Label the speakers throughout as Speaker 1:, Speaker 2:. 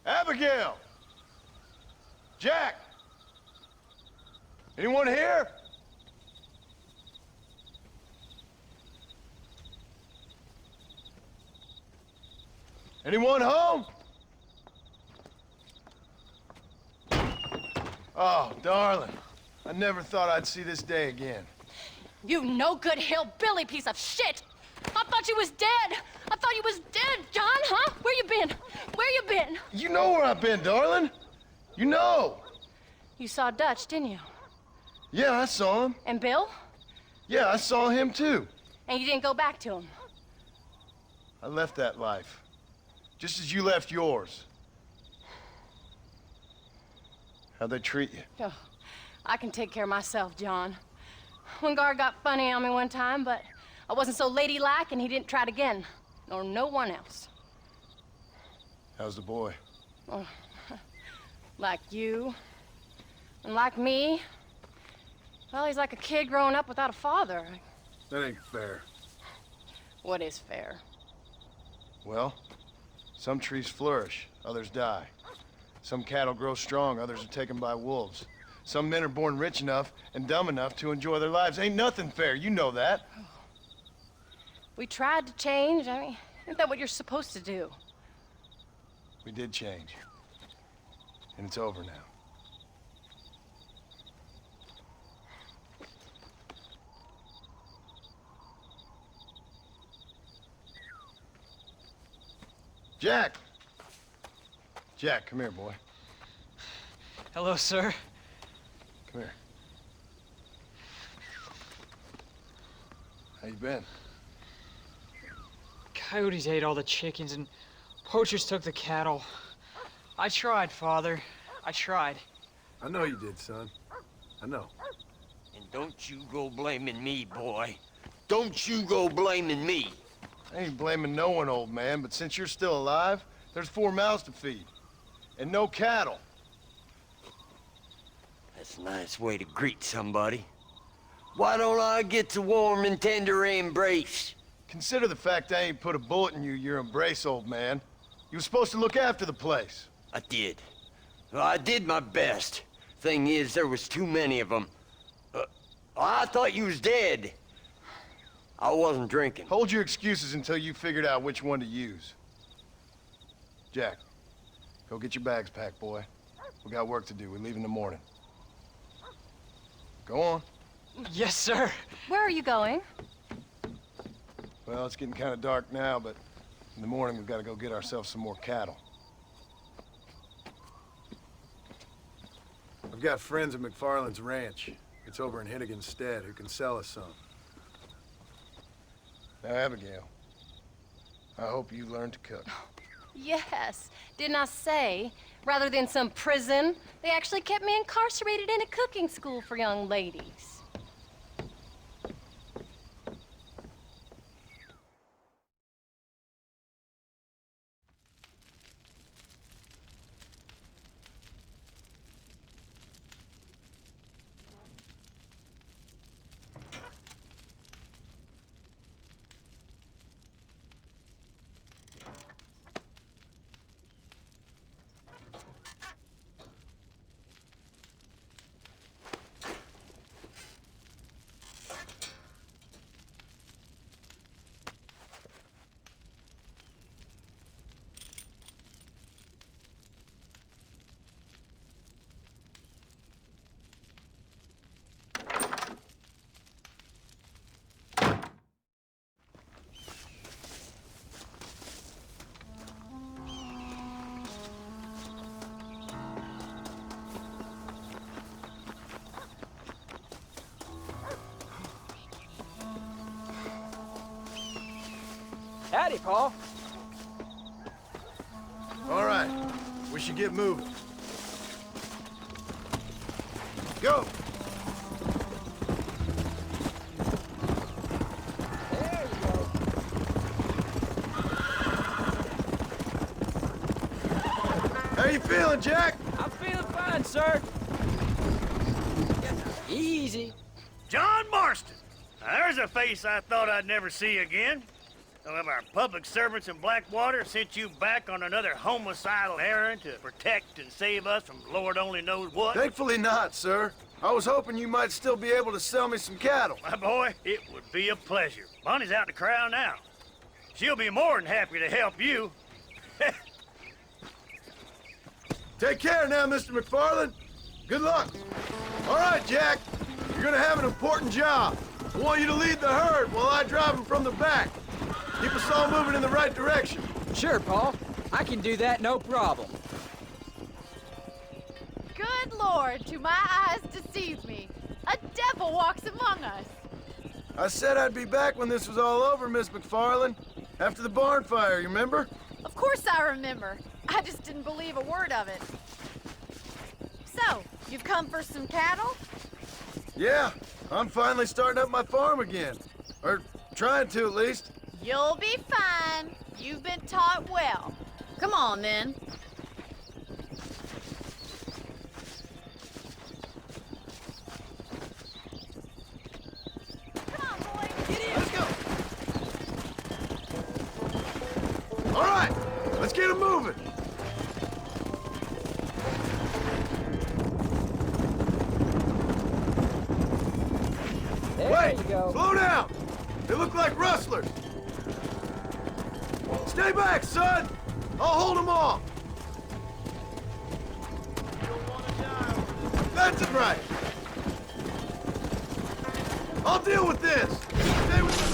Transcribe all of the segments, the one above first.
Speaker 1: Abigail! Jack! Anyone here? Anyone home? Oh, darling. I never thought I'd see this day again.
Speaker 2: You no-good hillbilly piece of shit! I thought you was dead! I thought you was dead, John, huh? Where you been? Where you been?
Speaker 1: You know where I've been, darling. You know.
Speaker 2: You saw Dutch, didn't you?
Speaker 1: Yeah, I saw him.
Speaker 2: And Bill?
Speaker 1: Yeah, I saw him too.
Speaker 2: And you didn't go back to him?
Speaker 1: I left that life. Just as you left yours. How'd they treat you?
Speaker 2: Oh, I can take care of myself, John. One guard got funny on me one time, but I wasn't so ladylike and he didn't try it again. Nor no one else.
Speaker 1: How's the boy?
Speaker 2: Oh, like you. And like me. Well, he's like a kid growing up without a father.
Speaker 1: That ain't fair.
Speaker 2: What is fair?
Speaker 1: Well, some trees flourish, others die. Some cattle grow strong, others are taken by wolves. Some men are born rich enough and dumb enough to enjoy their lives. Ain't nothing fair, you know that.
Speaker 2: We tried to change. I mean, isn't that what you're supposed to do?
Speaker 1: We did change. And it's over now. Jack! Jack, come here, boy.
Speaker 3: Hello, sir.
Speaker 1: Come here. How you been?
Speaker 3: Coyotes ate all the chickens and poachers took the cattle. I tried, Father. I tried.
Speaker 1: I know you did, son. I know.
Speaker 4: And don't you go blaming me, boy. Don't you go blaming me.
Speaker 1: I ain't blaming no one, old man, but since you're still alive, there's 4 mouths to feed. And no cattle.
Speaker 4: That's a nice way to greet somebody. Why don't I get the warm and tender embrace?
Speaker 1: Consider the fact I ain't put a bullet in your embrace, old man. You were supposed to look after the place.
Speaker 4: I did. Well, I did my best. Thing is, there was too many of them. I thought you was dead. I wasn't drinking.
Speaker 1: Hold your excuses until you figured out which one to use. Jack, go get your bags packed, boy. We got work to do. We leave in the morning. Go on.
Speaker 3: Yes, sir.
Speaker 2: Where are you going?
Speaker 1: Well, it's getting kind of dark now, but in the morning we've got to go get ourselves some more cattle. I've got friends at McFarland's ranch. It's over in Hennigan's stead who can sell us some. Now, Abigail, I hope you learn to cook.
Speaker 2: Yes. Didn't I say, rather than some prison, they actually kept me incarcerated in a cooking school for young ladies.
Speaker 3: Howdy, Paul.
Speaker 1: All right, we should get moving. Go!
Speaker 3: There you go.
Speaker 1: How you feeling, Jack?
Speaker 3: I'm feeling fine, sir. Easy.
Speaker 5: John Marston. Now, there's a face I thought I'd never see again. Some of our public servants in Blackwater sent you back on another homicidal errand to protect and save us from Lord only knows what?
Speaker 1: Thankfully not, sir. I was hoping you might still be able to sell me some cattle.
Speaker 5: My boy, it would be a pleasure. Bonnie's out in the crowd now. She'll be more than happy to help you.
Speaker 1: Take care now, Mr. McFarland. Good luck. All right, Jack. You're gonna have an important job. I want you to lead the herd while I drive them from the back. Keep us all moving in the right direction.
Speaker 6: Sure, Paul. I can do that, no problem.
Speaker 7: Good Lord, do my eyes deceive me? A devil walks among us.
Speaker 1: I said I'd be back when this was all over, Miss McFarland. After the barn fire, you remember?
Speaker 7: Of course I remember. I just didn't believe a word of it. So, you've come for some cattle?
Speaker 1: Yeah, I'm finally starting up my farm again. Or trying to, at least.
Speaker 7: You'll be fine. You've been taught well. Come on, then. Come on, boys. Get in.
Speaker 1: Let's go. All right, let's get 'em moving.
Speaker 6: There
Speaker 1: Wait,
Speaker 6: you go.
Speaker 1: slow down. They look like rustlers. Stay back, son. I'll hold them off. You don't want to die. That's it right. I'll deal with this. Stay with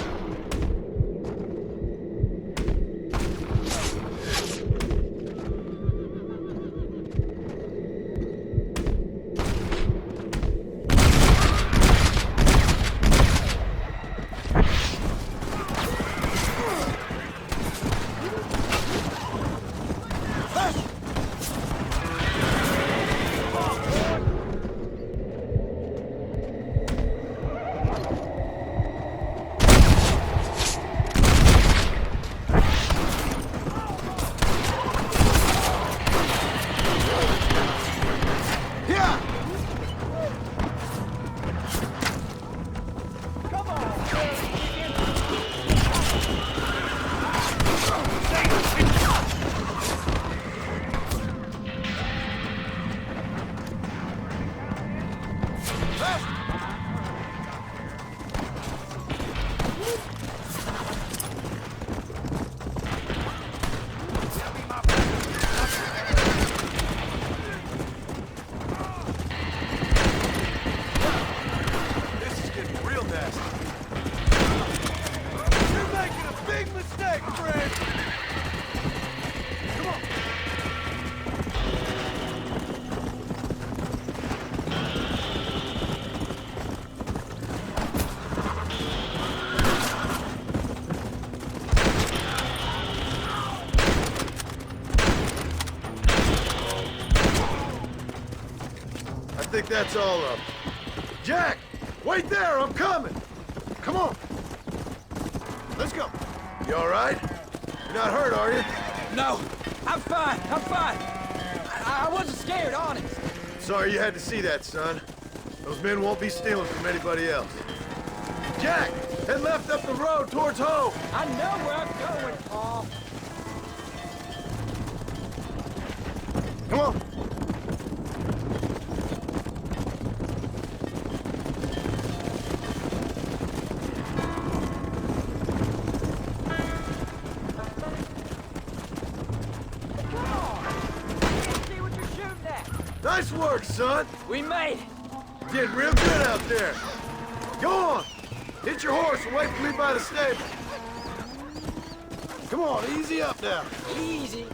Speaker 1: I think that's all up. Jack, wait there, I'm coming. Come on. Let's go. You all right? You're not hurt, are you?
Speaker 6: No, I'm fine. I'm fine. I wasn't scared, honest.
Speaker 1: Sorry you had to see that, son. Those men won't be stealing from anybody else. Jack, head left up the road towards home.
Speaker 6: I know where I'm going, Paul.
Speaker 1: Come on.
Speaker 6: See what you're shooting at.
Speaker 1: Nice work, son.
Speaker 6: We made it.
Speaker 1: Did real good out there. Go on. Hit your horse and wait for me by the stable. Come on, easy up now.
Speaker 6: Easy.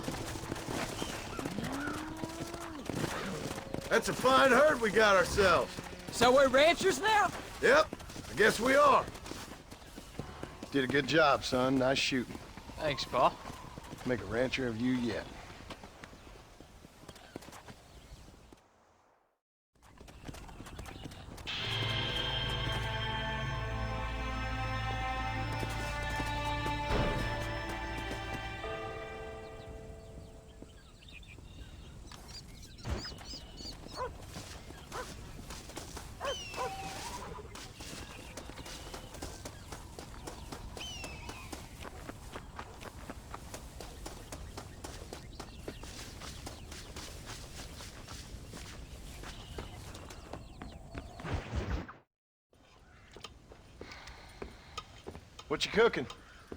Speaker 1: That's a fine herd we got ourselves.
Speaker 6: So we're ranchers now?
Speaker 1: Yep, I guess we are. Did a good job, son. Nice shooting.
Speaker 3: Thanks, Paul.
Speaker 1: Make a rancher of you yet. What you cooking?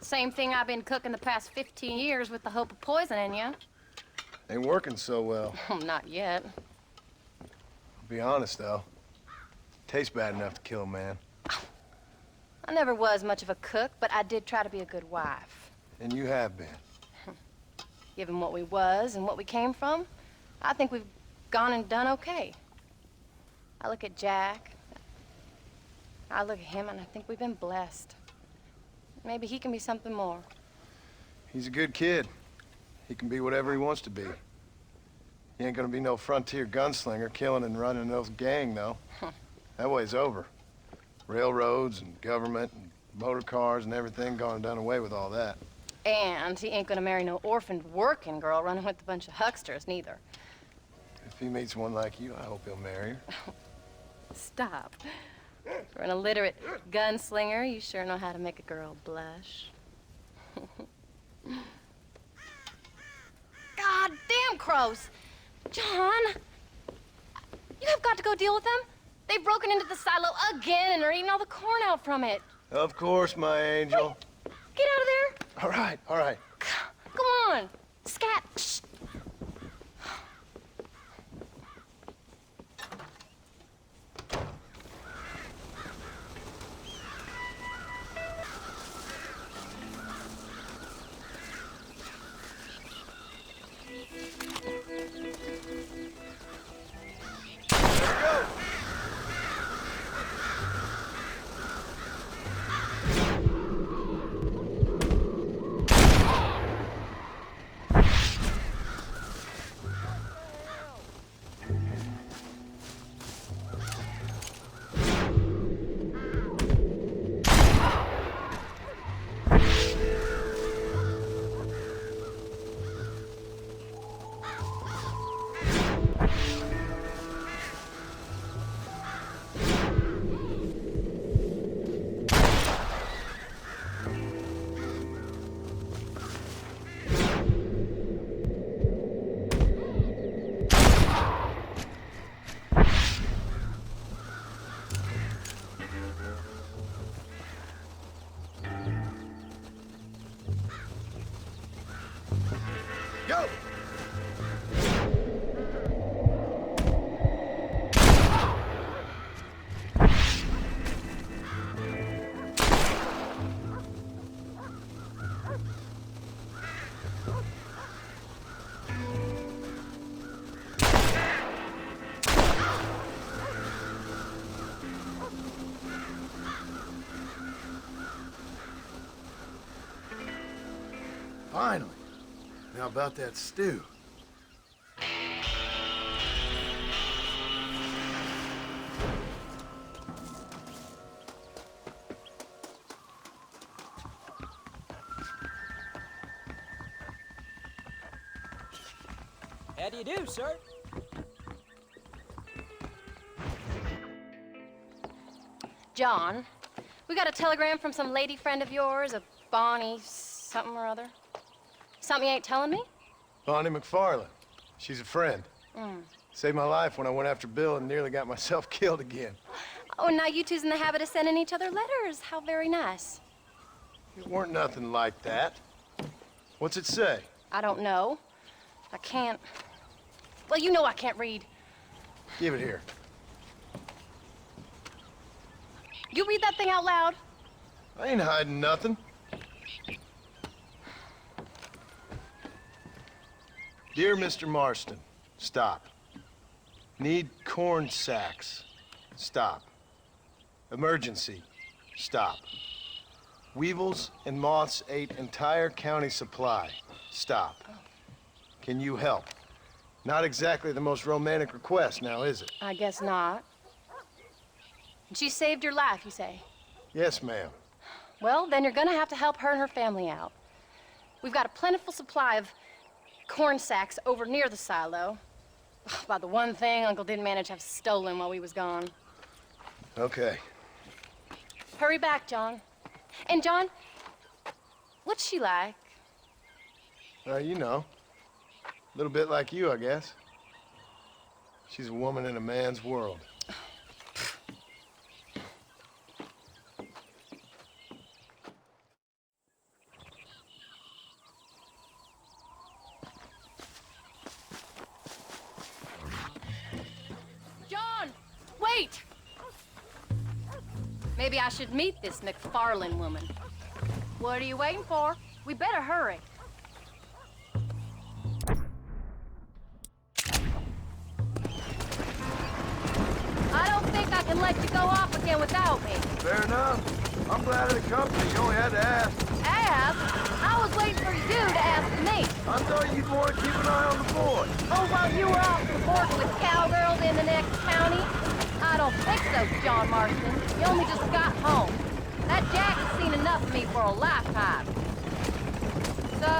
Speaker 2: Same thing I've been cooking the past 15 years with the hope of poisoning you.
Speaker 1: Ain't working so well.
Speaker 2: Not yet.
Speaker 1: I'll be honest, though. Tastes bad enough to kill a man.
Speaker 2: I never was much of a cook, but I did try to be a good wife.
Speaker 1: And you have been.
Speaker 2: Given what we was and what we came from, I think we've gone and done okay. I look at Jack. I look at him, and I think we've been blessed. Maybe he can be something more.
Speaker 1: He's a good kid. He can be whatever he wants to be. He ain't gonna be no frontier gunslinger killing and running no gang, though. That way's over. Railroads and government and motor cars and everything gone and done away with all that.
Speaker 2: And he ain't gonna marry no orphaned working girl running with a bunch of hucksters, neither.
Speaker 1: If he meets one like you, I hope he'll marry her.
Speaker 2: Stop. For an illiterate gunslinger, you sure know how to make a girl blush. God damn crows! John! You have got to go deal with them. They've broken into the silo again and are eating all the corn out from it.
Speaker 1: Of course, my angel.
Speaker 2: Wait, get out of there.
Speaker 1: All right, all right.
Speaker 2: Come on. Scat. Shh.
Speaker 1: Go! Finally. Now about that stew.
Speaker 6: How do you do, sir?
Speaker 2: John, we got a telegram from some lady friend of yours, a Bonnie something or other. Something you ain't telling me?
Speaker 1: Bonnie McFarland. She's a friend. Saved my life when I went after Bill and nearly got myself killed again.
Speaker 2: Oh, and now you two's in the habit of sending each other letters. How very nice.
Speaker 1: It weren't nothing like that. What's it say?
Speaker 2: I don't know. I can't. Well, you know I can't read.
Speaker 1: Give it here.
Speaker 2: You read that thing out loud?
Speaker 1: I ain't hiding nothing. Dear Mr. Marston, stop. Need corn sacks. Stop. Emergency. Stop. Weevils and moths ate entire county supply. Stop. Can you help? Not exactly the most romantic request now, is it?
Speaker 2: I guess not. She saved your life, you say?
Speaker 1: Yes, ma'am.
Speaker 2: Well, then you're gonna have to help her and her family out. We've got a plentiful supply of corn sacks over near the silo. About the one thing Uncle didn't manage to have stolen while we was gone.
Speaker 1: Okay.
Speaker 2: Hurry back, John. And John, what's she like?
Speaker 1: You know. A little bit like you, I guess. She's a woman in a man's world.
Speaker 2: Wait! Maybe I should meet this McFarlane woman. What are you waiting for? We better hurry. I don't think I can let you go off again without me.
Speaker 1: Fair enough. I'm glad of the company. You only had to ask.
Speaker 2: Ask? I was waiting for you to ask me.
Speaker 1: I thought you'd want to keep an eye on the boy.
Speaker 2: Oh, while you were off cavorting with cowgirls in the next county? I don't think so, John Marston. You only just got home. That Jack has seen enough of me for a lifetime. So,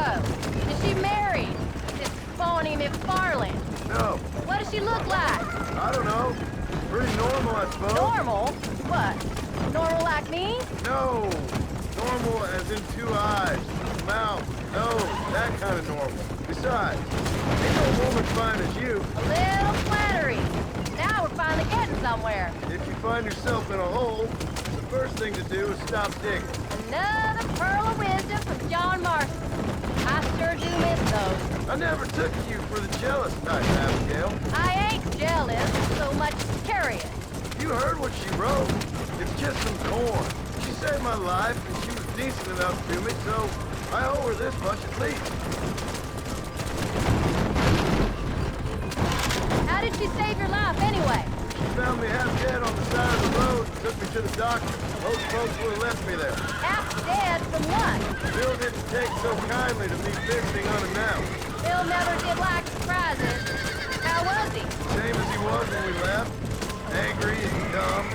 Speaker 2: is she married? This phony McFarlane?
Speaker 1: No,
Speaker 2: What does she look like?
Speaker 1: I don't know. Pretty normal, I suppose.
Speaker 2: Normal? What? Normal like me?
Speaker 1: No, normal as in 2 eyes, mouth, nose, that kind of normal. Besides, ain't no woman fine as you.
Speaker 2: A little flattery. Now we're finally getting somewhere.
Speaker 1: If you find yourself in a hole, the first thing to do is stop digging.
Speaker 2: Another pearl of wisdom from John Marston. I sure do miss those.
Speaker 1: I never took you for the jealous type, Abigail.
Speaker 2: I ain't jealous, so much as curious.
Speaker 1: You heard what she wrote. It's just some corn. She saved my life, and she was decent enough to me, so I owe her this much at least.
Speaker 2: How did she save your life anyway?
Speaker 1: She found me half dead on the side of the road and took me to the doctor. Most folks would have left me there.
Speaker 2: Half dead from what?
Speaker 1: Bill didn't take so kindly to me visiting unannounced.
Speaker 2: Bill never did like surprises. How was he?
Speaker 1: Same as he was when we left. Angry and dumb.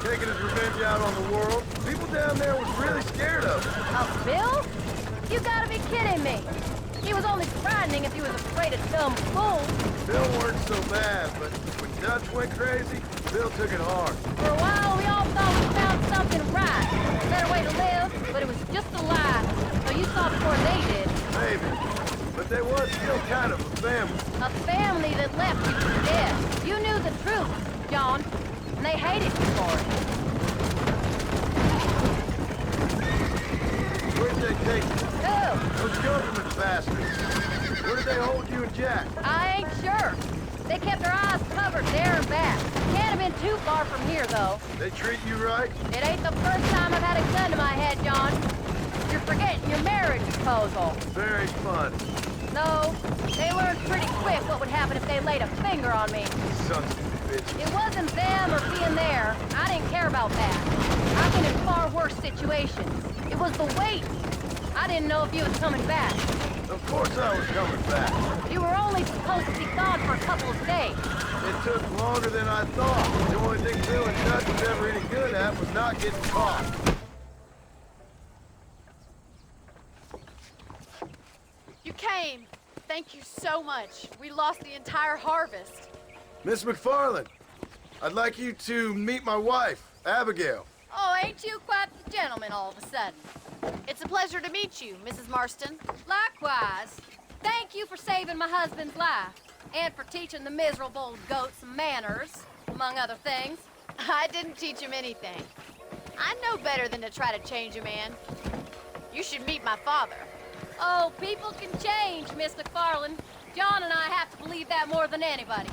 Speaker 1: Taking his revenge out on the world. People down there was really scared of him.
Speaker 2: Of Bill? You gotta be kidding me. He was only frightening if he was afraid of dumb fools.
Speaker 1: Bill weren't so bad, but when Dutch went crazy, Bill took it hard.
Speaker 2: For a while, we all thought we found something right. A better way to live, but it was just a lie. So you saw before they did.
Speaker 1: Maybe. But they was still kind of a family.
Speaker 2: A family that left you for dead. You knew the truth, John, and they hated you for it.
Speaker 1: Where'd they take you?
Speaker 2: Who?
Speaker 1: Those government bastards. Where did they hold you and Jack?
Speaker 2: I ain't sure. They kept their eyes covered there and back. Can't have been too far from here, though.
Speaker 1: They treat you right?
Speaker 2: It ain't the first time I've had a gun to my head, John. You're forgetting your marriage proposal.
Speaker 1: Very fun.
Speaker 2: No, they learned pretty quick what would happen if they laid a finger on me.
Speaker 1: Sons of bitches.
Speaker 2: It wasn't them or being there. I didn't care about that. I've been in far worse situations. It was the wait. I didn't know if you was coming back.
Speaker 1: Of course I was coming back.
Speaker 2: You were only supposed to be gone for a couple of days.
Speaker 1: It took longer than I thought. The only thing Bill and Dutch was ever any good at was not getting caught.
Speaker 7: You came. Thank you so much. We lost the entire harvest.
Speaker 1: Miss McFarlane, I'd like you to meet my wife, Abigail.
Speaker 2: Oh, ain't you quite the gentleman all of a sudden?
Speaker 7: It's a pleasure to meet you, Mrs. Marston.
Speaker 2: Likewise. Thank you for saving my husband's life. And for teaching the miserable goat some manners, among other things.
Speaker 7: I didn't teach him anything. I know better than to try to change a man. You should meet my father.
Speaker 2: Oh, people can change, Miss McFarlane. John and I have to believe that more than anybody.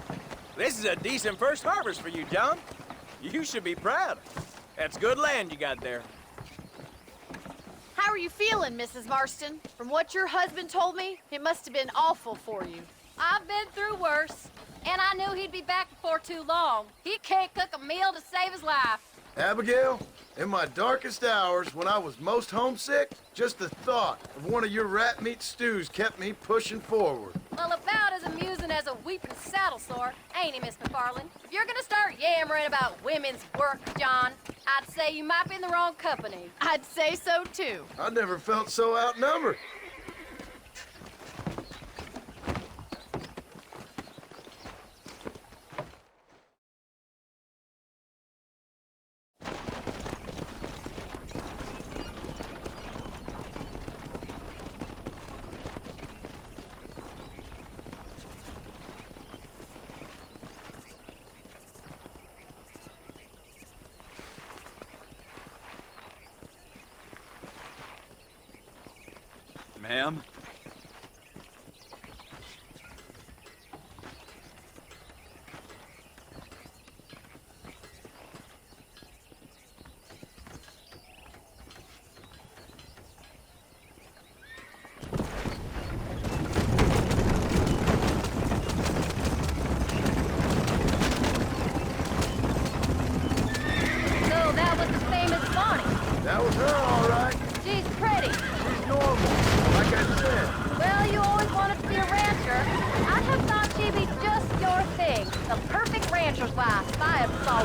Speaker 6: This is a decent first harvest for you, John. You should be proud. That's good land you got there.
Speaker 7: How are you feeling, Mrs. Marston? From what your husband told me, it must have been awful for you.
Speaker 2: I've been through worse, and I knew he'd be back before too long. He can't cook a meal to save his life.
Speaker 1: Abigail, in my darkest hours, when I was most homesick, just the thought of one of your rat meat stews kept me pushing forward.
Speaker 2: Well, about as amusing as a weeping saddle sore, ain't he, Miss McFarlane? If you're gonna start yammering about women's work, John, I'd say you might be in the wrong company.
Speaker 7: I'd say so, too.
Speaker 1: I never felt so outnumbered.
Speaker 6: Ma'am?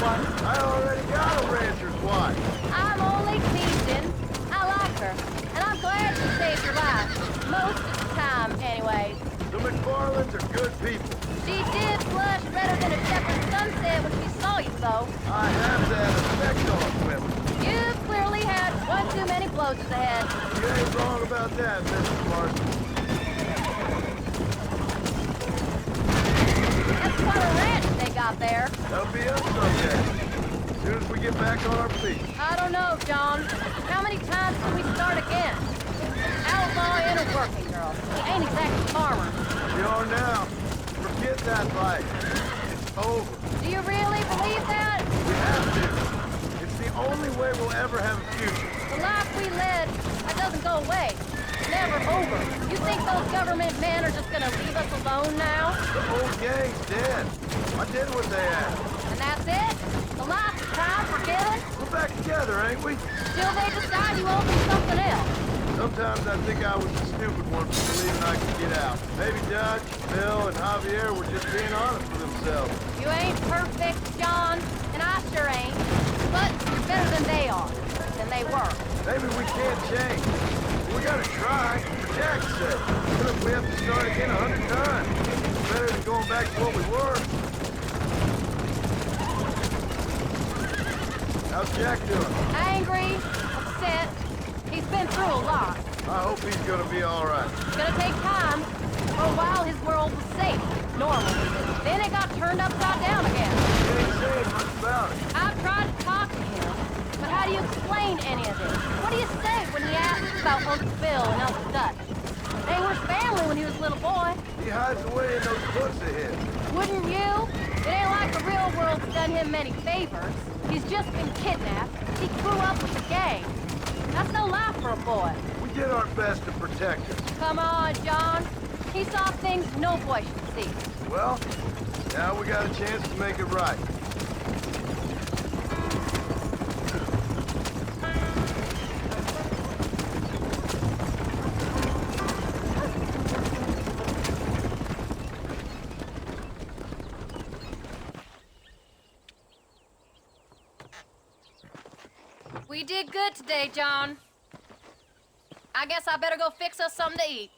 Speaker 2: one.
Speaker 1: I already got a rancher's wife.
Speaker 2: I'm only teasing. I like her, and I'm glad she saved your life. Most of the time, anyways.
Speaker 1: The McFarlands are good people.
Speaker 2: She did blush redder than a shepherd's sunset when she saw you, though.
Speaker 1: I have that effect on women.
Speaker 2: You clearly had one too many blows to the head.
Speaker 1: You ain't wrong about that, Mrs. Martin.
Speaker 2: That's quite a ranch they got there.
Speaker 1: That'll be us someday. As soon as we get back on our feet.
Speaker 2: I don't know, John. How many times can we start again? Outlaw and a working girl. We ain't exactly farmers.
Speaker 1: We are now. Forget that life. It's over.
Speaker 2: Do you really believe that?
Speaker 1: We have to. It's the only way we'll ever have a future.
Speaker 2: The life we led, that doesn't go away. It's never over. You think those government men are just gonna leave us alone now?
Speaker 1: The old gang's dead. I did what they asked.
Speaker 2: And that's it? The life is time for killing?
Speaker 1: We're back together, ain't we?
Speaker 2: Till they decide you owe me something else.
Speaker 1: Sometimes I think I was the stupid one for believing I could get out. Maybe Dutch, Bill, and Javier were just being honest with themselves.
Speaker 2: You ain't perfect, John, and I sure ain't. But you're better than they are. Than they were.
Speaker 1: Maybe we can't change. We gotta try, for Jack's sake. What if we have to start again 100 times? It's better than going back to what we were. How's Jack doing?
Speaker 2: Angry, upset. He's been through a lot.
Speaker 1: I hope he's gonna be all right.
Speaker 2: It's gonna take time. For a while, his world was safe, normal. Then it got turned upside down again.
Speaker 1: He ain't saying much about it.
Speaker 2: I've tried to talk to him, but how do you explain any of this? What do you say when he asks about Uncle Bill and Uncle Dutch? They were family when he was a little boy.
Speaker 1: He hides away in those books of his.
Speaker 2: Wouldn't you? It ain't like the real world's done him many favors. He's just been kidnapped. He grew up with the gang. That's no life for a boy.
Speaker 1: We did our best to protect him.
Speaker 2: Come on, John. He saw things no boy should see.
Speaker 1: Well, now we got a chance to make it right.
Speaker 2: We did good today, John. I guess I better go fix us something to eat.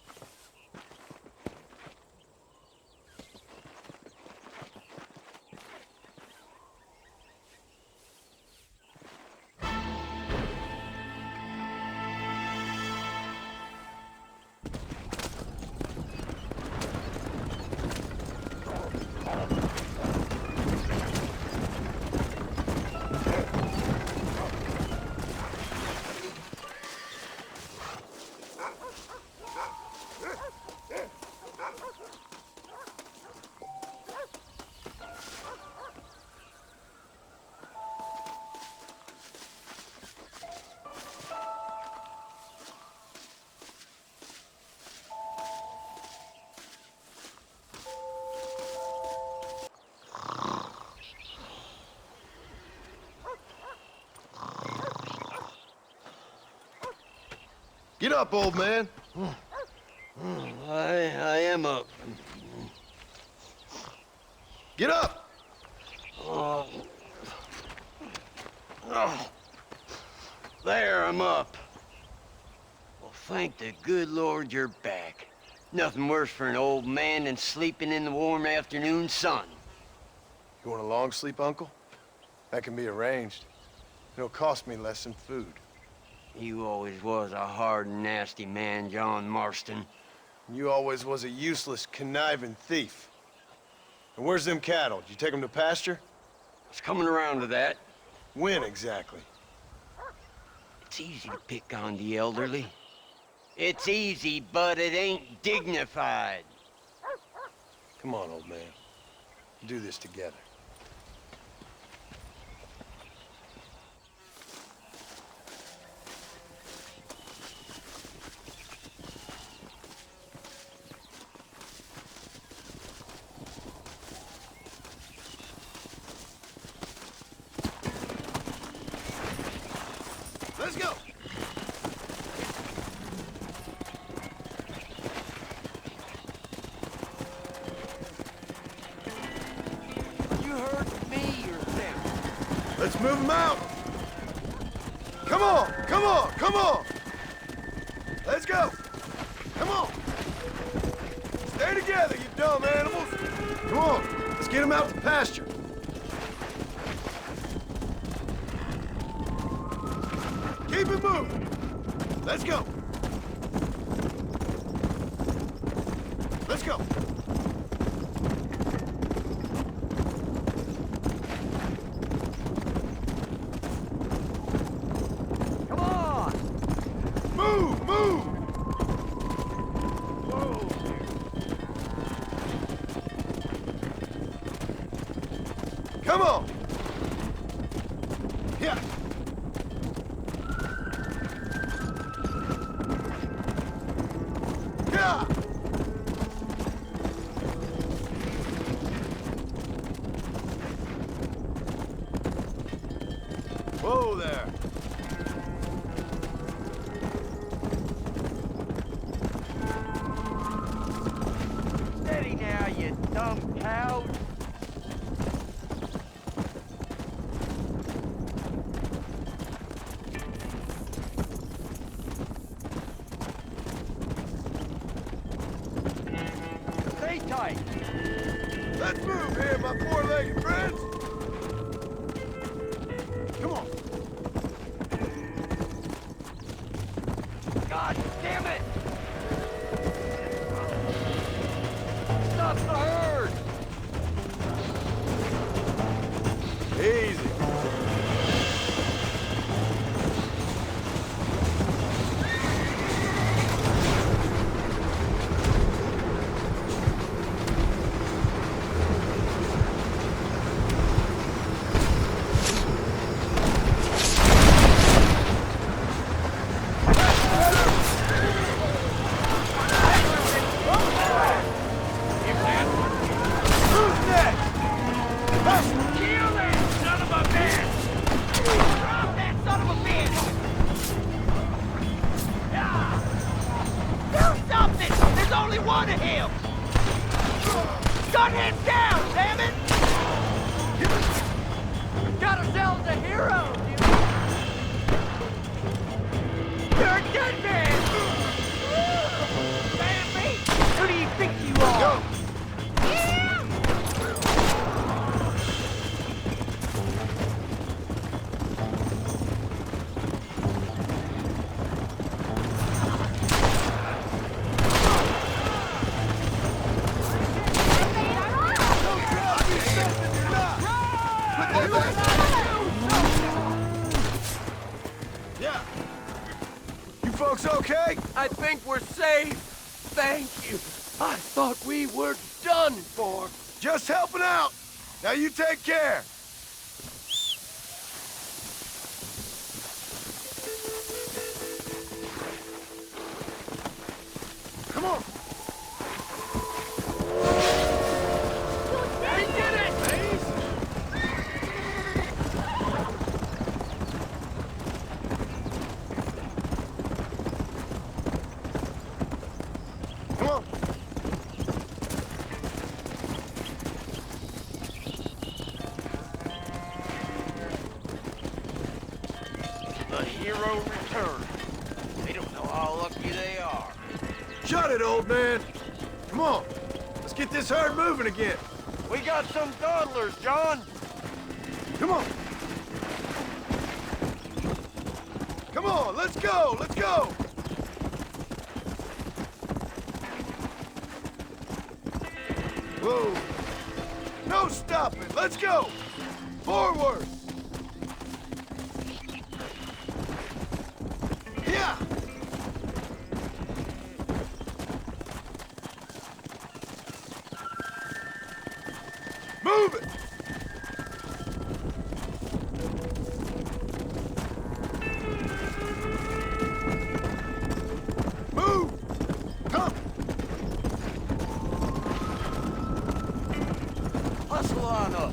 Speaker 1: Get up, old man.
Speaker 4: I am up.
Speaker 1: Get up!
Speaker 4: Oh. There, I'm up. Well, thank the good Lord you're back. Nothing worse for an old man than sleeping in the warm afternoon sun.
Speaker 1: You want a long sleep, Uncle? That can be arranged. It'll cost me less than food.
Speaker 4: You always was a hard and nasty man, John Marston.
Speaker 1: You always was a useless, conniving thief. And where's them cattle? Did you take them to pasture?
Speaker 4: It's coming around to that.
Speaker 1: When exactly?
Speaker 4: It's easy to pick on the elderly. It's easy, but it ain't dignified.
Speaker 1: Come on, old man. We'll do this together. Let's go! Let's move them out. Come on, come on, come on. Let's go. Come on. Stay together, you dumb animals. Come on, let's get them out to pasture. Keep it moving. Let's go. Let's go.
Speaker 4: Come on!
Speaker 1: Move, move.
Speaker 4: Whoa!
Speaker 1: Come on. Yeah. Yeah. Whoa there.
Speaker 4: Steady now, you dumb cow! Stay tight!
Speaker 1: Let's move here, my four-legged friends. Come on.
Speaker 4: God damn it! Stop the herd!
Speaker 1: Easy. Who's next?
Speaker 5: Kill that son of a bitch! Drop that son of a bitch! Do something! There's only one of him! Gun him down, damn it! Got ourselves a hero! You're a dead man! Damn me! Who do you think you are?
Speaker 1: Go. Yeah. You folks okay?
Speaker 6: I think we're safe. Thank you. I thought we were done for.
Speaker 1: Just helping out. Now you take care. Come on.
Speaker 5: We did it!
Speaker 1: Come on.
Speaker 4: The hero returned. They don't know how lucky they are.
Speaker 1: Shut it, old man. Come on. Let's get this herd moving again.
Speaker 4: We got some dawdlers, John.
Speaker 1: Come on. Come on, let's go, let's go. Whoa. No stopping, let's go. Forward. Yeah. Move it. Move. Come.
Speaker 4: Hustle on up.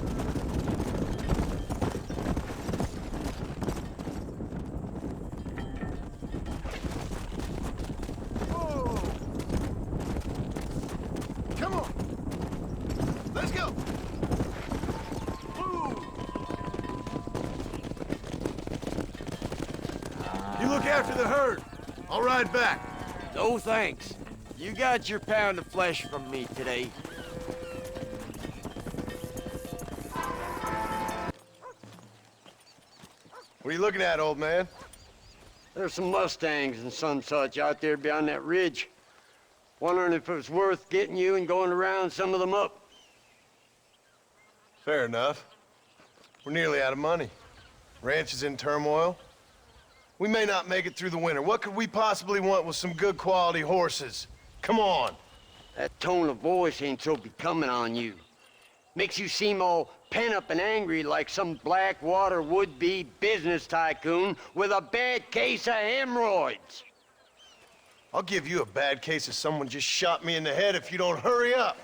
Speaker 1: Whoa. Come on. Let's go. Move. after the herd. I'll ride back.
Speaker 4: No thanks. You got your pound of flesh from me today.
Speaker 1: What are you looking at, old man?
Speaker 4: There's some Mustangs and some such out there beyond that ridge. Wondering if it was worth getting you and going to round some of them up.
Speaker 1: Fair enough. We're nearly out of money. Ranch is in turmoil. We may not make it through the winter. What could we possibly want with some good quality horses? Come on.
Speaker 4: That tone of voice ain't so becoming on you. Makes you seem all pent up and angry like some Blackwater would-be business tycoon with a bad case of hemorrhoids.
Speaker 1: I'll give you a bad case of someone just shot me in the head if you don't hurry up.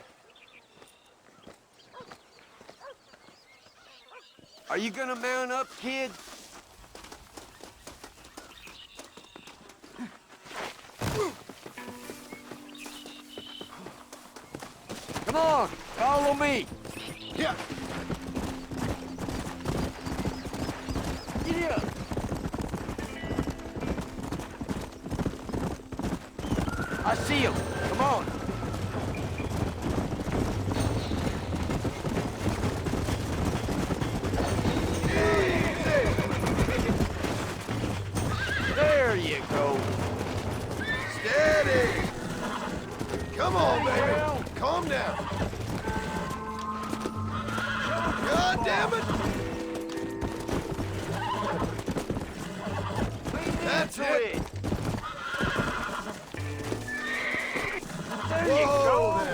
Speaker 4: Are you gonna mount up, kid? Come on, follow me.
Speaker 1: Yeah.
Speaker 4: Giddy up. I see him. Come on. There you go.
Speaker 1: Steady. Come on, baby. Calm down. God damn it. That's it.
Speaker 4: There you go.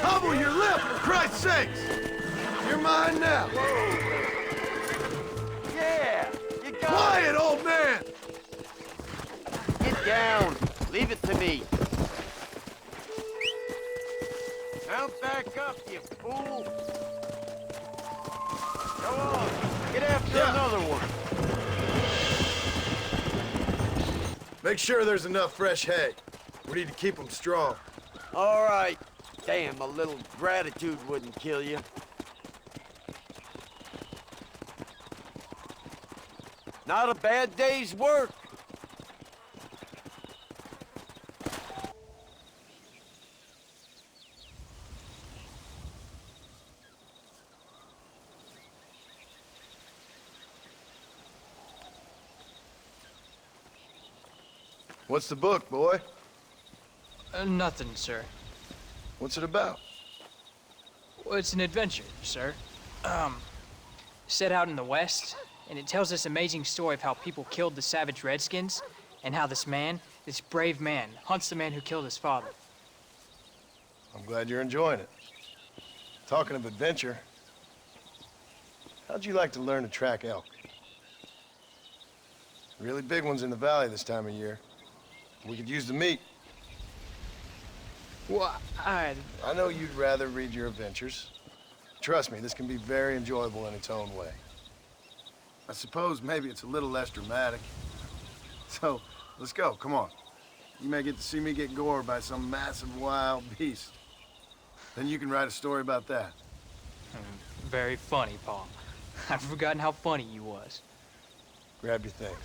Speaker 1: Hobble your lip, for Christ's sakes! You're mine now.
Speaker 4: Yeah, you got
Speaker 1: Quiet, old man!
Speaker 4: it. Get down. Leave it to me. Mount back up, you fool. Go on. Get after another one.
Speaker 1: Make sure there's enough fresh hay. We need to keep them strong.
Speaker 4: All right. Damn, a little gratitude wouldn't kill you. Not a bad day's work.
Speaker 1: What's the book, boy?
Speaker 3: Nothing, sir.
Speaker 1: What's it about?
Speaker 3: Well, it's an adventure, sir. Set out in the West, and it tells this amazing story of how people killed the savage Redskins, and how this man, this brave man, hunts the man who killed his father.
Speaker 1: I'm glad you're enjoying it. Talking of adventure, how'd you like to learn to track elk? Really big ones in the valley this time of year. We could use the meat.
Speaker 3: Well,
Speaker 1: I know you'd rather read your adventures. Trust me, this can be very enjoyable in its own way. I suppose maybe it's a little less dramatic. So, let's go, come on. You may get to see me get gored by some massive wild beast. Then you can write a story about that.
Speaker 3: Very funny, Paul. I've forgotten how funny you was.
Speaker 1: Grab your things.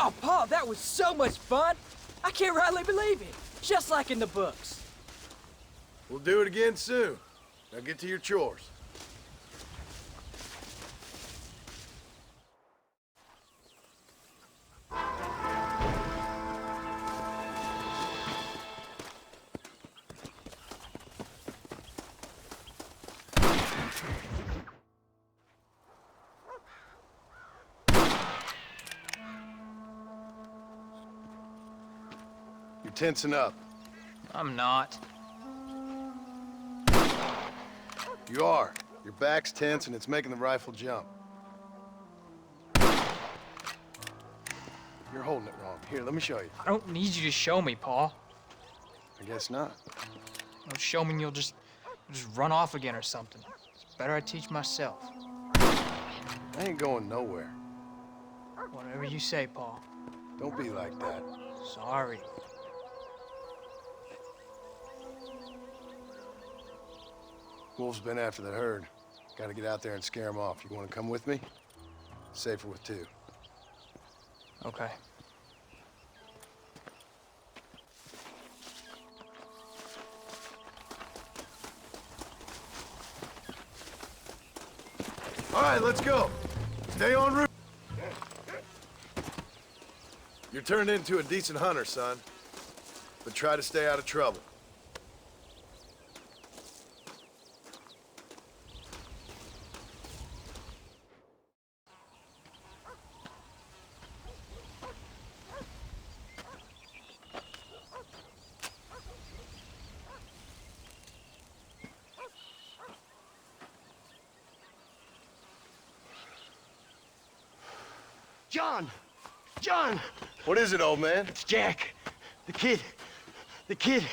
Speaker 8: Oh, Paul, that was so much fun! I can't rightly believe it. Just like in the books.
Speaker 1: We'll do it again soon. Now get to your chores. You're tensing up.
Speaker 3: I'm not.
Speaker 1: You are. Your back's tense and it's making the rifle jump. You're holding it wrong. Here, let me show you.
Speaker 3: I don't need you to show me, Paul.
Speaker 1: I guess not.
Speaker 3: You'll show me and you'll just run off again or something. It's better I teach myself.
Speaker 1: I ain't going nowhere.
Speaker 3: Whatever you say, Paul.
Speaker 1: Don't be like that.
Speaker 3: Sorry.
Speaker 1: Wolves been after the herd. Gotta get out there and scare them off. You wanna come with me? Safer with two.
Speaker 3: Okay.
Speaker 1: All right, let's go. Stay en route. You're turned into a decent hunter, son. But try to stay out of trouble.
Speaker 4: John! John!
Speaker 1: What is it, old man?
Speaker 4: It's Jack. The kid. The kid.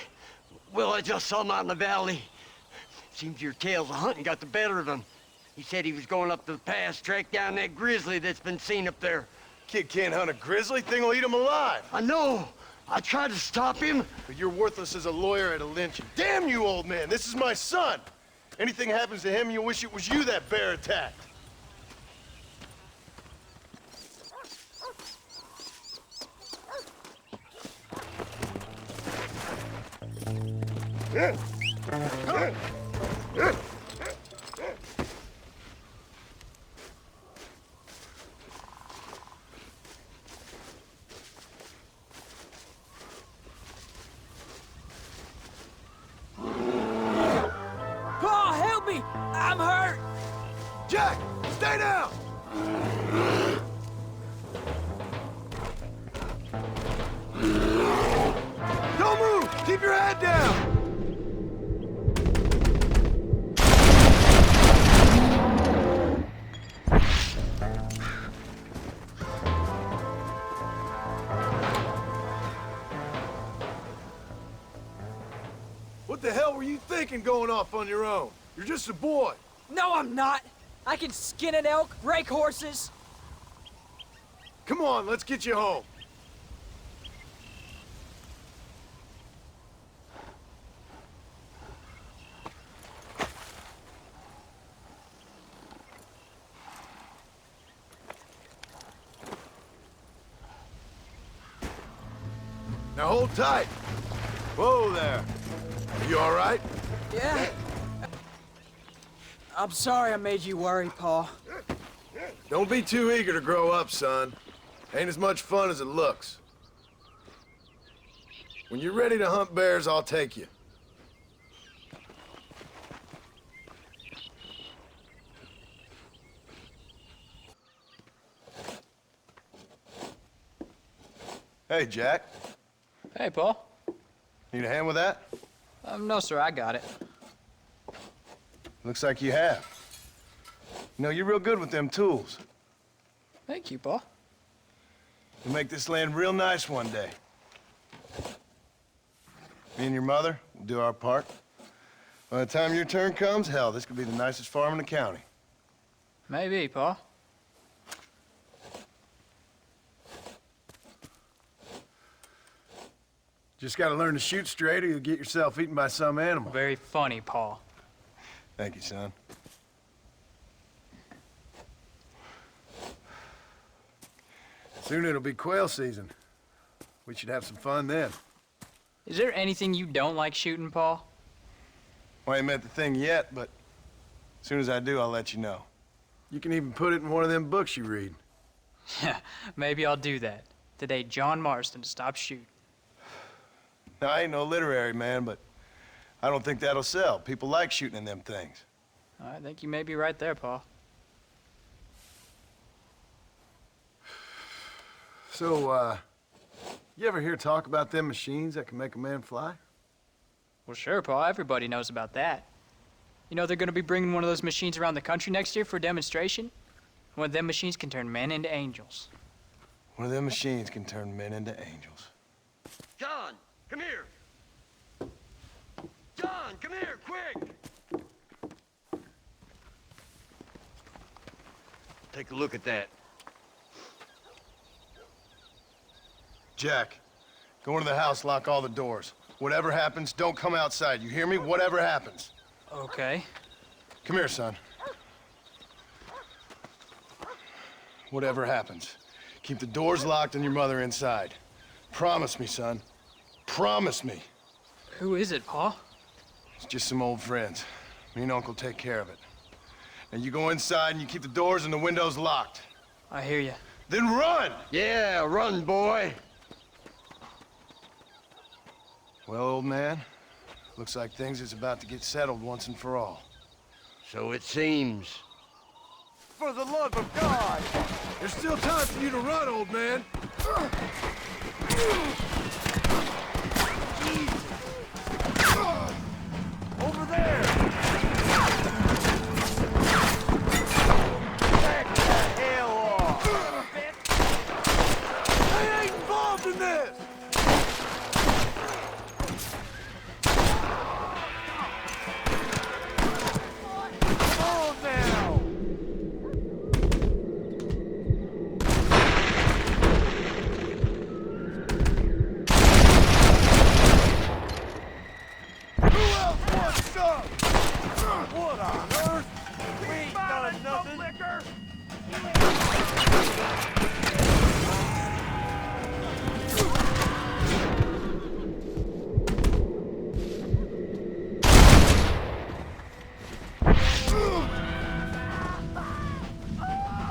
Speaker 4: Well, I just saw him out in the valley. Seems your tales of hunting got the better of him. He said he was going up to the pass, track down that grizzly that's been seen up there.
Speaker 1: Kid can't hunt a grizzly. Thing will eat him alive.
Speaker 4: I know. I tried to stop him.
Speaker 1: But you're worthless as a lawyer at a lynching. Damn you, old man. This is my son. Anything happens to him, you'll wish it was you that bear attacked.
Speaker 8: Paul, help me! I'm hurt!
Speaker 1: Jack, stay down! Don't move! Keep your head down! What the hell were you thinking going off on your own? You're just a boy.
Speaker 8: No, I'm not! I can skin an elk, rake horses.
Speaker 1: Come on, let's get you home. Now hold tight. Whoa there. Are you all right?
Speaker 8: Yeah. I'm sorry I made you worry, Paul.
Speaker 1: Don't be too eager to grow up, son. Ain't as much fun as it looks. When you're ready to hunt bears, I'll take you. Hey, Jack.
Speaker 3: Hey, Paul.
Speaker 1: Need a hand with that?
Speaker 3: No, sir, I got it.
Speaker 1: Looks like you have. You know, you're real good with them tools.
Speaker 3: Thank you, Paul.
Speaker 1: You'll make this land real nice one day. Me and your mother will do our part. By the time your turn comes, hell, this could be the nicest farm in the county.
Speaker 3: Maybe, Paul.
Speaker 1: Just gotta learn to shoot straight or you'll get yourself eaten by some animal.
Speaker 3: Very funny, Paul.
Speaker 1: Thank you, son. Soon it'll be quail season. We should have some fun then.
Speaker 3: Is there anything you don't like shooting, Paul?
Speaker 1: Well, I ain't met the thing yet, but as soon as I do, I'll let you know. You can even put it in one of them books you read.
Speaker 3: Yeah, maybe I'll do that. Today, John Marston stopped shooting.
Speaker 1: Now, I ain't no literary man, but I don't think that'll sell. People like shooting in them things.
Speaker 3: I think you may be right there, Paul.
Speaker 1: So, you ever hear talk about them machines that can make a man fly?
Speaker 3: Well, sure, Paul. Everybody knows about that. You know they're going to be bringing one of those machines around the country next year for a demonstration? One of them machines can turn men into angels.
Speaker 1: One of them machines can turn men into angels.
Speaker 4: John, come here. John, come here, quick. Take a look at that.
Speaker 1: Jack, go into the house, lock all the doors. Whatever happens, don't come outside. You hear me? Whatever happens.
Speaker 3: Okay.
Speaker 1: Come here, son. Whatever happens, keep the doors locked and your mother inside. Promise me, son. Promise me.
Speaker 3: Who is it, Pa?
Speaker 1: It's just some old friends. Me and Uncle take care of it. And you go inside and you keep the doors and the windows locked.
Speaker 3: I hear you.
Speaker 1: Then run!
Speaker 4: Yeah, run, boy.
Speaker 1: Well, old man, looks like things is about to get settled once and for all.
Speaker 4: So it seems. For the love of God!
Speaker 1: There's still time for you to run, old man.
Speaker 4: Over there! Back the hell off!
Speaker 1: I ain't involved in this!
Speaker 4: Come on now!
Speaker 1: Who else wants some?
Speaker 4: What on earth? We ain't done nothing.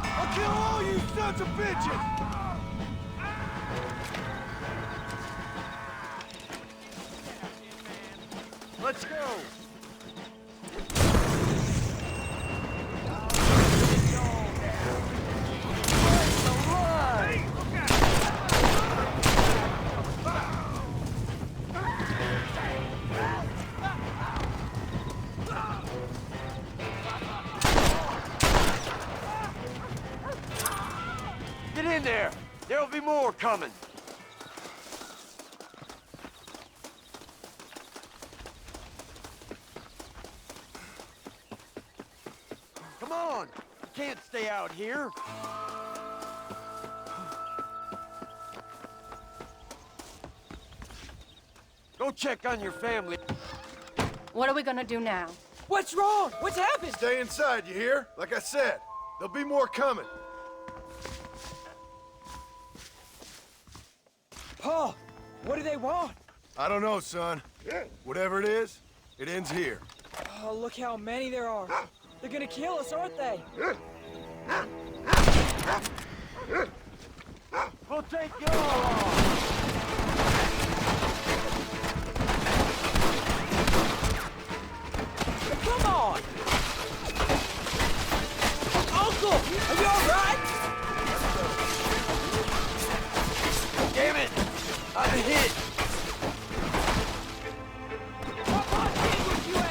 Speaker 1: I'll kill all you sons of bitches!
Speaker 4: Let's go! Get in there! There'll be more coming! Come on! You can't stay out here! Go check on your family.
Speaker 2: What are we gonna do now?
Speaker 8: What's wrong? What's happened?
Speaker 1: Stay inside, you hear? Like I said, there'll be more coming.
Speaker 8: Pa, what do they want?
Speaker 1: I don't know, son. Whatever it is, it ends here.
Speaker 8: Oh, look how many there are. They're gonna kill us, aren't they?
Speaker 4: We'll take you all on!
Speaker 8: Come on! Uncle, are you all right?
Speaker 4: Damn it! I've been hit!
Speaker 8: Papa, where you at?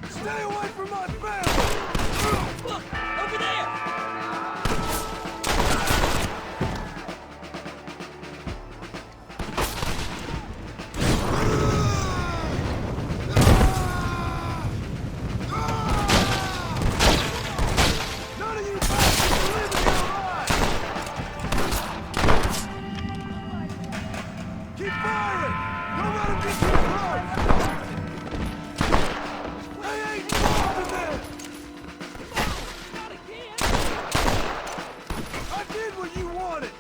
Speaker 1: Stay away from my family!
Speaker 8: Look, over there!
Speaker 1: None of you bastards are living here alive! Keep firing! Don't let them get too close! They ain't involved in this!
Speaker 8: Not again!
Speaker 1: I did what you wanted!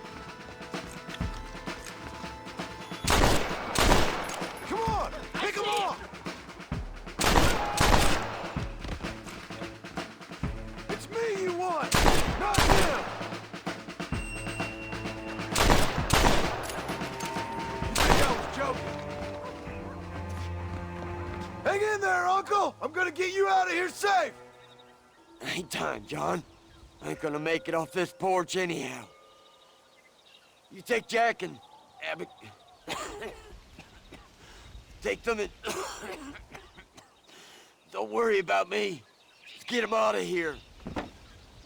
Speaker 1: Come on! Pick them off! It's me you want, not him! You think I was joking? Hang in there, Uncle! I'm gonna get you out of here safe!
Speaker 4: Ain't time, John. I ain't gonna make it off this porch anyhow. You take Jack and Abbott. Take them and... Don't worry about me. Just get them out of here.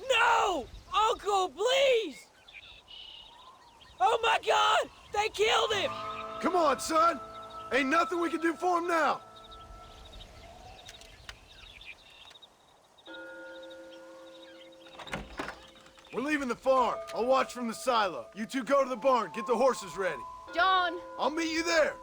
Speaker 8: No! Uncle, please! Oh my God! They killed him!
Speaker 1: Come on, son! Ain't nothing we can do for him now! We're leaving the farm. I'll watch from the silo. You two go to the barn, get the horses ready.
Speaker 7: John!
Speaker 1: I'll meet you there.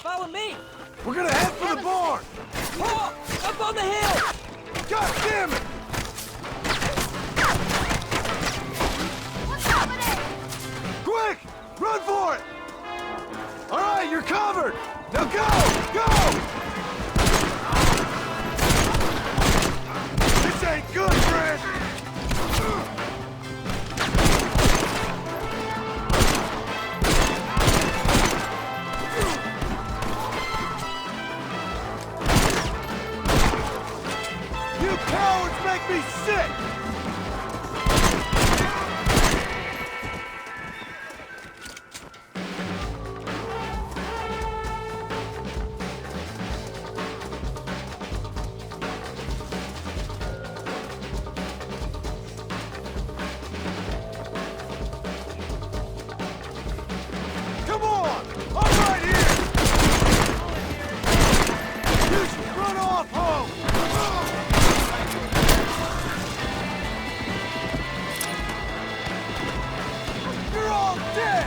Speaker 8: Follow me!
Speaker 1: We're gonna head for the barn!
Speaker 8: Oh! Up on the hill!
Speaker 1: God damn it!
Speaker 7: What's happening?
Speaker 1: Quick! Run for it! All right, you're covered! Now go! Go! This ain't good, friend! You cowards make me sick! Come on! I'm right here! You should run off home! You're all dead!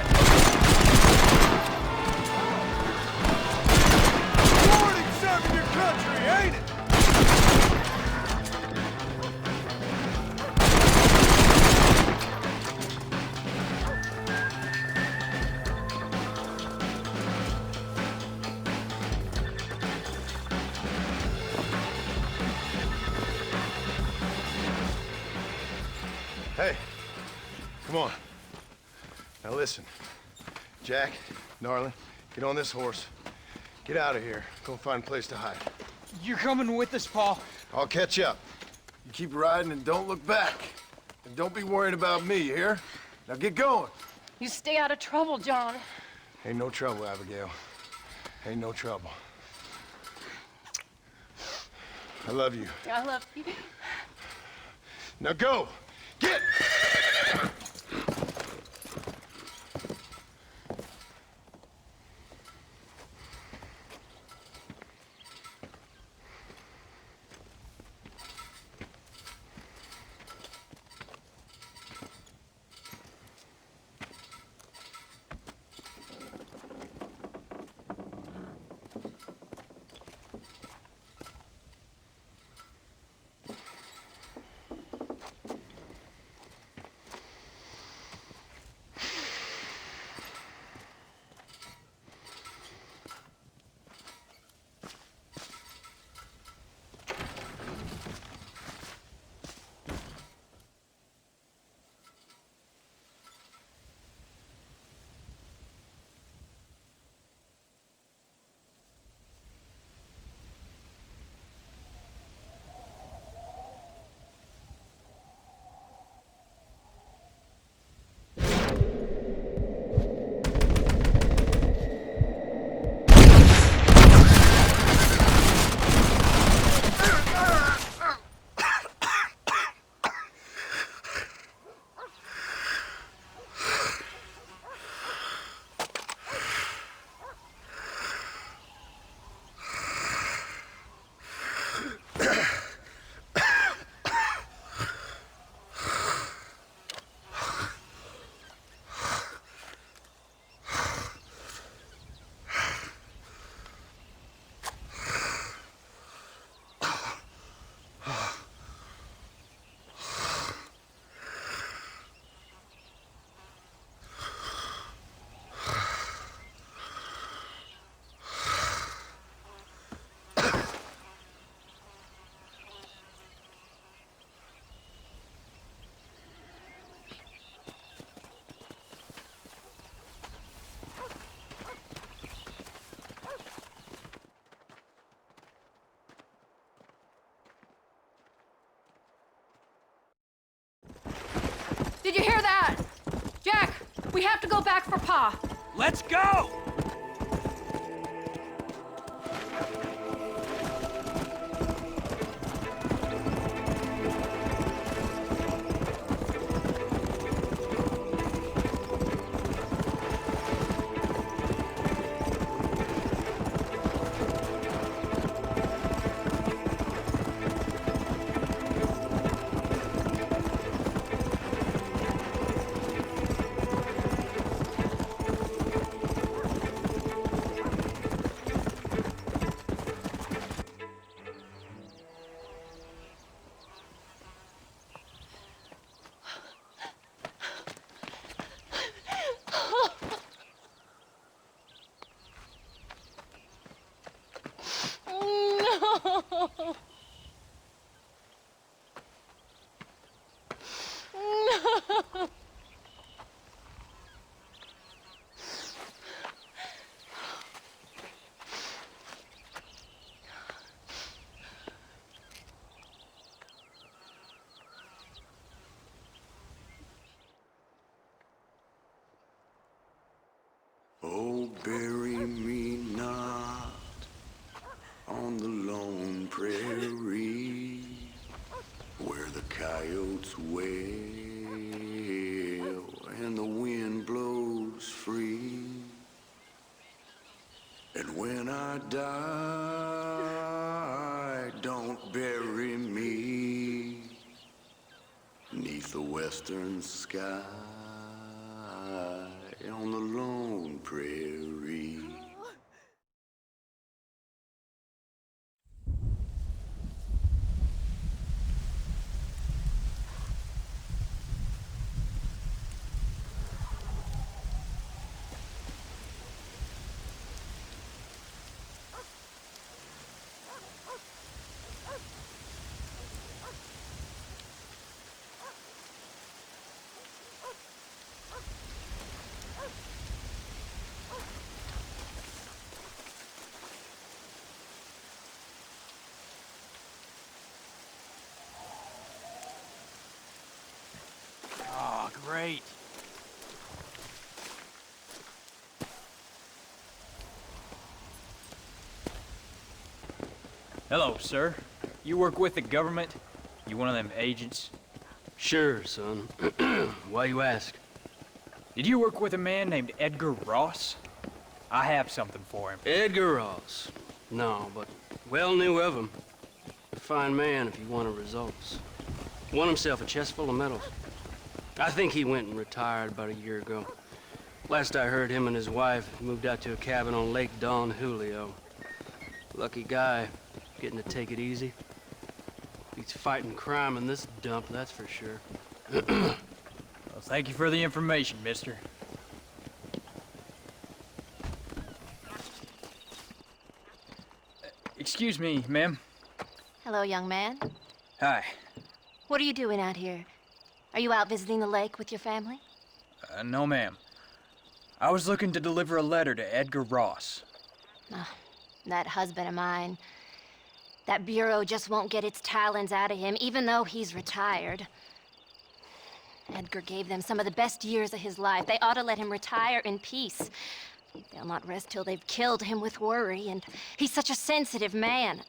Speaker 1: Warning serving your country, ain't it? Hey, come on. Now listen. Jack, darling, get on this horse. Get out of here. Go find a place to hide.
Speaker 3: You're coming with us, Paul.
Speaker 1: I'll catch up. You keep riding and don't look back. And don't be worried about me, you hear? Now get going.
Speaker 2: You stay out of trouble, John.
Speaker 1: Ain't no trouble, Abigail. Ain't no trouble. I love you.
Speaker 2: I love you.
Speaker 1: Now go! Get!
Speaker 9: Did you hear that? Jack, we have to go back for Pa.
Speaker 8: Let's go!
Speaker 10: Oh, bury me not on the lone prairie where the coyotes wail and the wind blows free. And when I die, don't bury me 'neath the western sky on the lone prairie.
Speaker 8: Oh, great. Hello, sir. You work with the government? You one of them agents?
Speaker 11: Sure, son. Why you ask?
Speaker 8: Did you work with a man named Edgar Ross? I have something for him.
Speaker 11: Edgar Ross. No, but well knew of him. A fine man if you wanted results. Won himself a chest full of medals. I think he went and retired about a year ago. Last I heard, him and his wife moved out to a cabin on Lake Don Julio. Lucky guy, getting to take it easy. He's fighting crime in this dump, that's for sure.
Speaker 8: Well, thank you for the information, mister. Excuse me, ma'am.
Speaker 2: Hello, young man.
Speaker 8: Hi.
Speaker 2: What are you doing out here? Are you out visiting the lake with your family?
Speaker 8: No, ma'am. I was looking to deliver a letter to Edgar Ross.
Speaker 2: Oh, that husband of mine. That bureau just won't get its talons out of him, even though he's retired. Edgar gave them some of the best years of his life. They ought to let him retire in peace. They'll not rest till they've killed him with worry, and he's such a sensitive man.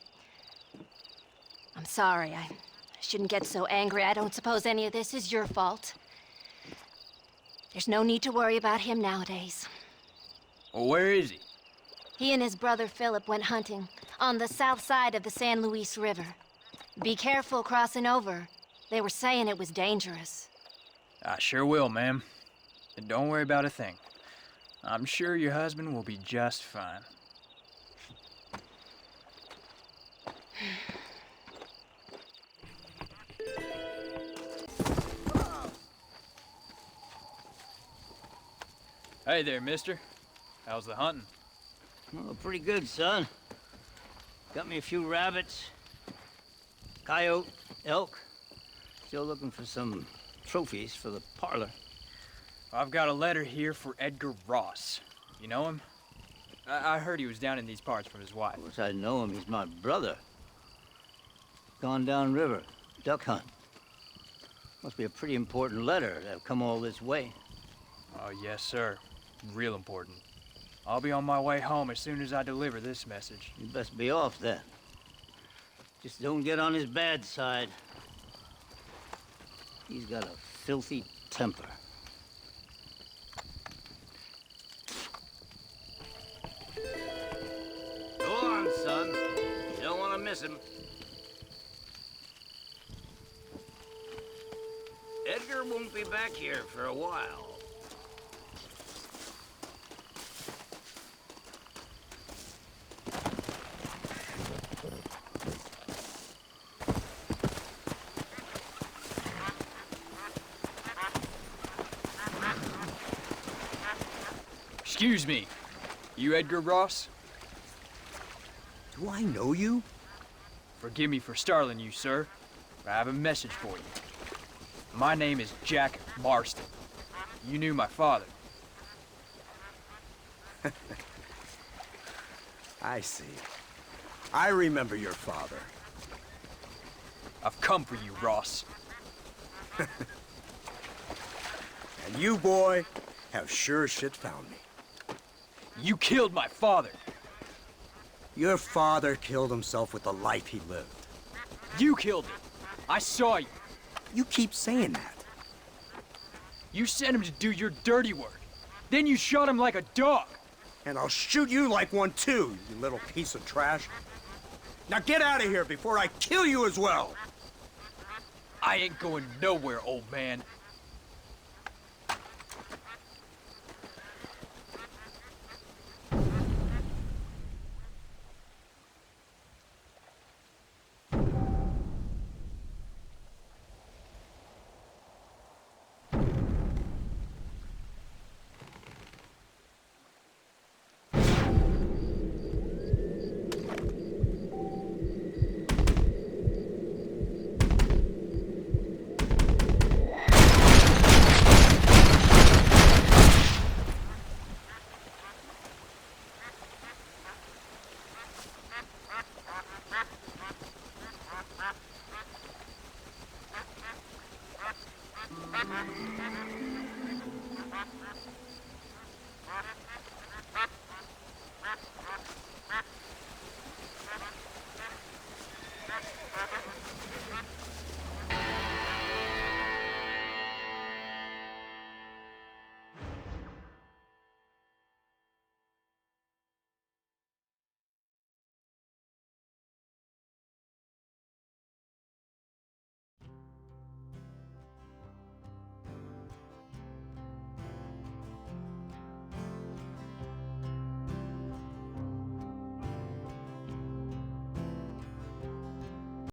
Speaker 2: I'm sorry, I shouldn't get so angry. I don't suppose any of this is your fault. There's no need to worry about him nowadays.
Speaker 8: Well, where is he?
Speaker 2: He and his brother Philip went hunting on the south side of the San Luis River. Be careful crossing over. They were saying it was dangerous.
Speaker 8: I sure will, ma'am. And don't worry about a thing. I'm sure your husband will be just fine. Hey there, mister. How's the hunting?
Speaker 5: Oh, pretty good, son. Got me a few rabbits, coyote, elk. Still looking for some trophies for the parlor.
Speaker 8: I've got a letter here for Edgar Ross. You know him? I heard he was down in these parts from his wife.
Speaker 5: Of course I know him. He's my brother. Gone down river, duck hunt. Must be a pretty important letter to have come all this way.
Speaker 3: Oh, yes, sir. Real important. I'll be on my way home as soon as I deliver this message.
Speaker 5: You best be off then. Just don't get on his bad side. He's got a filthy temper. Go on, son. You don't want to miss him. Edgar won't be back here for a while.
Speaker 3: Excuse me. You Edgar Ross?
Speaker 12: Do I know you?
Speaker 3: Forgive me for startling you, sir. I have a message for you. My name is Jack Marston. You knew my father.
Speaker 12: I see. I remember your father.
Speaker 3: I've come for you, Ross.
Speaker 12: And you, boy, have sure as shit found me.
Speaker 3: You killed my father.
Speaker 12: Your father killed himself with the life he lived.
Speaker 3: You killed him. I saw you.
Speaker 12: You keep saying that.
Speaker 3: You sent him to do your dirty work. Then you shot him like a dog.
Speaker 12: And I'll shoot you like one too, you little piece of trash. Now get out of here before I kill you as well.
Speaker 3: I ain't going nowhere, old man.